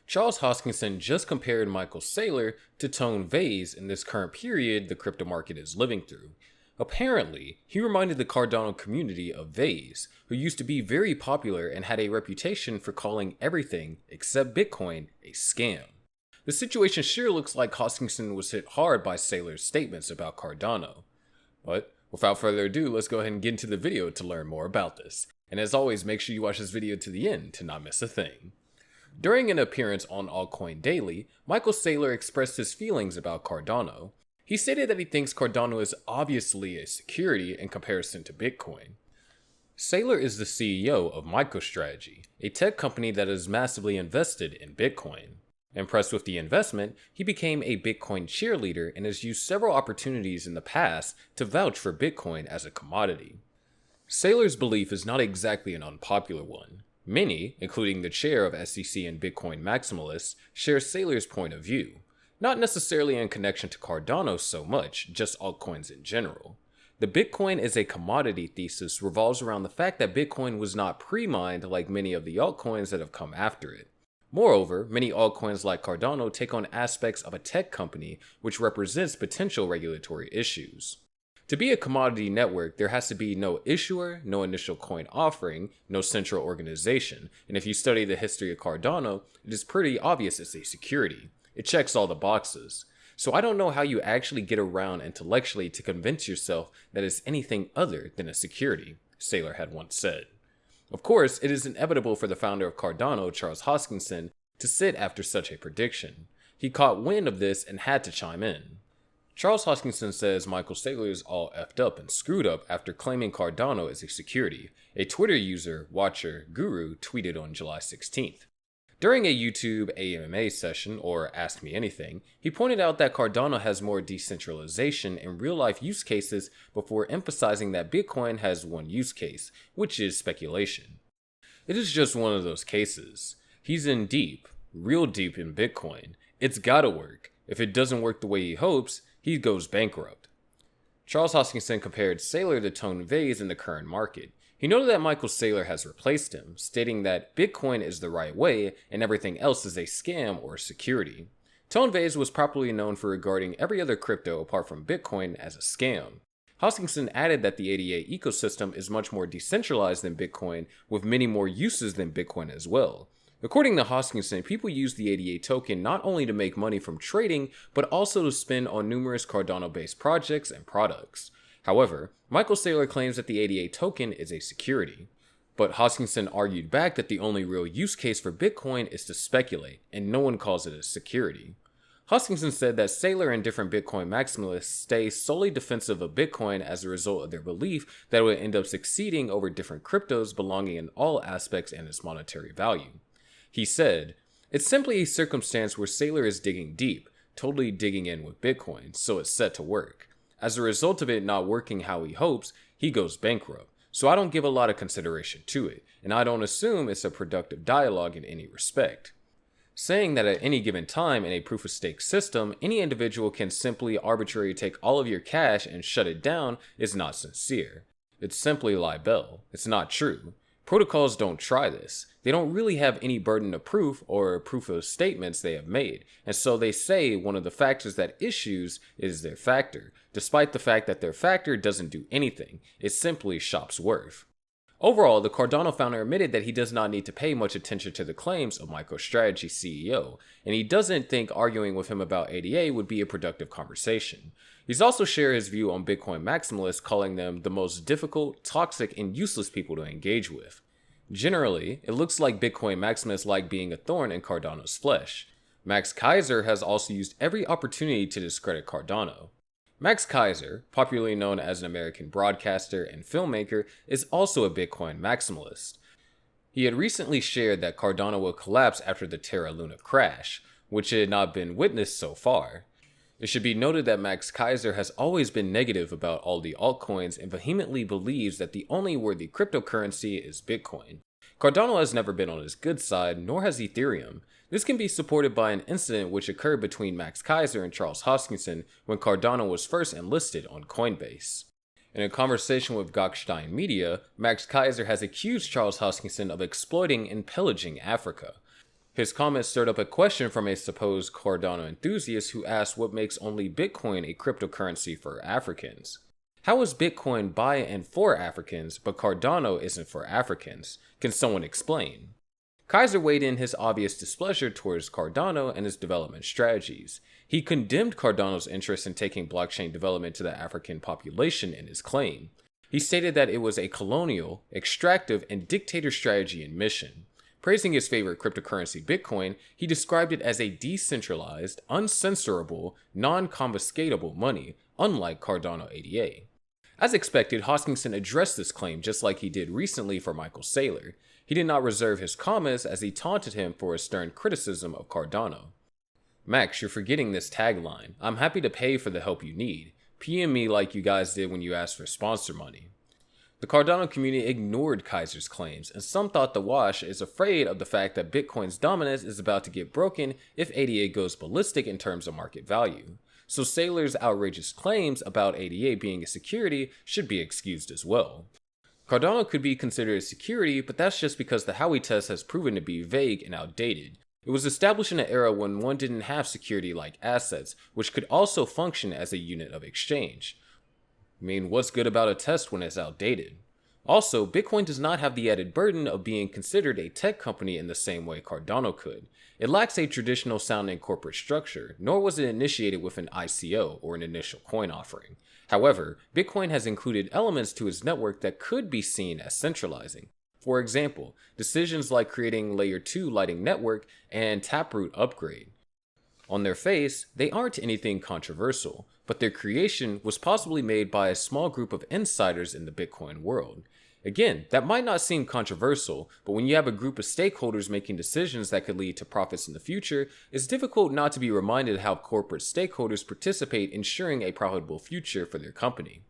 Charles Hoskinson just compared Michael Saylor to Tone Vays in this current period the crypto market is living through. Apparently, he reminded the Cardano community of Vays, who used to be very popular and had a reputation for calling everything except Bitcoin a scam. The situation sure looks like Hoskinson was hit hard by Saylor's statements about Cardano. But without further ado, let's go ahead and get into the video to learn more about this. And as always, make sure you watch this video to the end to not miss a thing. During an appearance on Altcoin Daily, Michael Saylor expressed his feelings about Cardano. He stated that he thinks Cardano is obviously a security in comparison to Bitcoin. Saylor is the CEO of MicroStrategy, a tech company that is massively invested in Bitcoin. Impressed with the investment, he became a Bitcoin cheerleader and has used several opportunities in the past to vouch for Bitcoin as a commodity. Saylor's belief is not exactly an unpopular one. Many, including the chair of SEC and Bitcoin maximalists, share Saylor's point of view. Not necessarily in connection to Cardano so much, just altcoins in general. The Bitcoin is a commodity thesis revolves around the fact that Bitcoin was not pre-mined like many of the altcoins that have come after it. Moreover, many altcoins like Cardano take on aspects of a tech company which represents potential regulatory issues. To be a commodity network, there has to be no issuer, no initial coin offering, no central organization, and if you study the history of Cardano, it is pretty obvious it's a security. It checks all the boxes. So I don't know how you actually get around intellectually to convince yourself that it's anything other than a security, Saylor had once said. Of course, it is inevitable for the founder of Cardano, Charles Hoskinson, to sit after such a prediction. He caught wind of this and had to chime in. Charles Hoskinson says Michael Saylor is all effed up and screwed up after claiming Cardano is a security, a Twitter user, watcher, guru tweeted on July 16th. During a YouTube AMA session, or Ask Me Anything, he pointed out that Cardano has more decentralization in real-life use cases before emphasizing that Bitcoin has one use case, which is speculation. It is just one of those cases. He's in deep, real deep in Bitcoin. It's gotta work. If it doesn't work the way he hopes, he goes bankrupt. Charles Hoskinson compared Saylor to Tone Vays in the current market. He noted that Michael Saylor has replaced him, stating that Bitcoin is the right way and everything else is a scam or security. Tone Vays was properly known for regarding every other crypto apart from Bitcoin as a scam. Hoskinson added that the ADA ecosystem is much more decentralized than Bitcoin, with many more uses than Bitcoin as well. According to Hoskinson, people use the ADA token not only to make money from trading, but also to spend on numerous Cardano-based projects and products. However, Michael Saylor claims that the ADA token is a security. But Hoskinson argued back that the only real use case for Bitcoin is to speculate, and no one calls it a security. Hoskinson said that Saylor and different Bitcoin maximalists stay solely defensive of Bitcoin as a result of their belief that it would end up succeeding over different cryptos belonging in all aspects and its monetary value. He said, "It's simply a circumstance where Saylor is digging deep, totally digging in with Bitcoin, so it's set to work. As a result of it not working how he hopes, he goes bankrupt, so I don't give a lot of consideration to it, and I don't assume it's a productive dialogue in any respect." Saying that at any given time in a proof-of-stake system, any individual can simply arbitrarily take all of your cash and shut it down is not sincere. It's simply libel. It's not true. Protocols don't try this. They don't really have any burden of proof or proof of statements they have made, and so they say one of the factors that issues is their factor, despite the fact that their factor doesn't do anything. It's simply shop's worth. Overall, the Cardano founder admitted that he does not need to pay much attention to the claims of MicroStrategy CEO, and he doesn't think arguing with him about ADA would be a productive conversation. He's also shared his view on Bitcoin maximalists, calling them the most difficult, toxic, and useless people to engage with. Generally, it looks like Bitcoin maximalists like being a thorn in Cardano's flesh. Max Keiser has also used every opportunity to discredit Cardano. Max Keiser, popularly known as an American broadcaster and filmmaker, is also a Bitcoin maximalist. He had recently shared that Cardano will collapse after the Terra Luna crash, which had not been witnessed so far. It should be noted that Max Keiser has always been negative about all the altcoins and vehemently believes that the only worthy cryptocurrency is Bitcoin. Cardano has never been on his good side, nor has Ethereum. This can be supported by an incident which occurred between Max Keiser and Charles Hoskinson when Cardano was first enlisted on Coinbase. In a conversation with Gokhstein Media, Max Keiser has accused Charles Hoskinson of exploiting and pillaging Africa. His comment stirred up a question from a supposed Cardano enthusiast who asked what makes only Bitcoin a cryptocurrency for Africans. How is Bitcoin by and for Africans, but Cardano isn't for Africans? Can someone explain? Kaiser weighed in his obvious displeasure towards Cardano and his development strategies. He condemned Cardano's interest in taking blockchain development to the African population in his claim. He stated that it was a colonial, extractive, and dictator strategy and mission. Praising his favorite cryptocurrency Bitcoin, he described it as a decentralized, uncensorable, non-confiscatable money, unlike Cardano ADA. As expected, Hoskinson addressed this claim just like he did recently for Michael Saylor. He did not reserve his comments as he taunted him for his stern criticism of Cardano. Max, you're forgetting this tagline. I'm happy to pay for the help you need. PM me like you guys did when you asked for sponsor money. The Cardano community ignored Kaiser's claims, and some thought the Wash is afraid of the fact that Bitcoin's dominance is about to get broken if ADA goes ballistic in terms of market value. So Saylor's outrageous claims about ADA being a security should be excused as well. Cardano could be considered a security, but that's just because the Howey test has proven to be vague and outdated. It was established in an era when one didn't have security-like assets, which could also function as a unit of exchange. I mean, what's good about a test when it's outdated? Also, Bitcoin does not have the added burden of being considered a tech company in the same way Cardano could. It lacks a traditional sounding corporate structure, nor was it initiated with an ICO or an initial coin offering. However, Bitcoin has included elements to its network that could be seen as centralizing. For example, decisions like creating Layer 2 Lightning Network and Taproot Upgrade. On their face, they aren't anything controversial, but their creation was possibly made by a small group of insiders in the Bitcoin world. Again, that might not seem controversial, but when you have a group of stakeholders making decisions that could lead to profits in the future, it's difficult not to be reminded how corporate stakeholders participate in ensuring a profitable future for their company.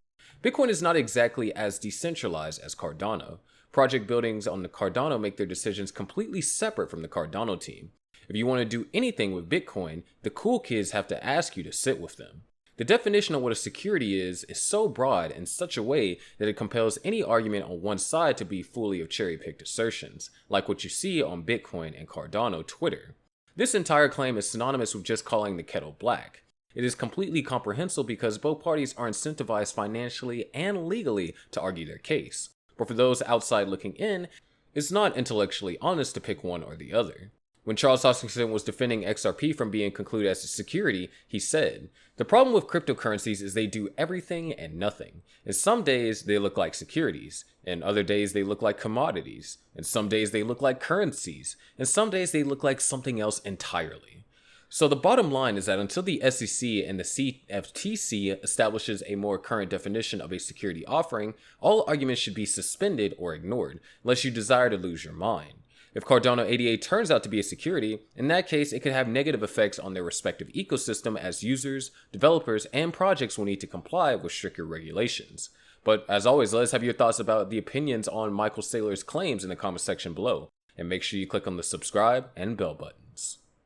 Bitcoin is not exactly as decentralized as Cardano. Project buildings on the Cardano make their decisions completely separate from the Cardano team. If you want to do anything with Bitcoin, the cool kids have to ask you to sit with them. The definition of what a security is so broad in such a way that it compels any argument on one side to be fully of cherry-picked assertions, like what you see on Bitcoin and Cardano Twitter. This entire claim is synonymous with just calling the kettle black. It is completely comprehensible because both parties are incentivized financially and legally to argue their case. But for those outside looking in, it's not intellectually honest to pick one or the other. When Charles Hoskinson was defending XRP from being concluded as a security, he said, "The problem with cryptocurrencies is they do everything and nothing. And some days they look like securities, and other days they look like commodities, and some days they look like currencies, and some days they look like something else entirely." So the bottom line is that until the SEC and the CFTC establishes a more current definition of a security offering, all arguments should be suspended or ignored, unless you desire to lose your mind. If Cardano ADA turns out to be a security, in that case it could have negative effects on their respective ecosystem as users, developers, and projects will need to comply with stricter regulations. But as always, let us have your thoughts about the opinions on Michael Saylor's claims in the comment section below, and make sure you click on the subscribe and bell buttons.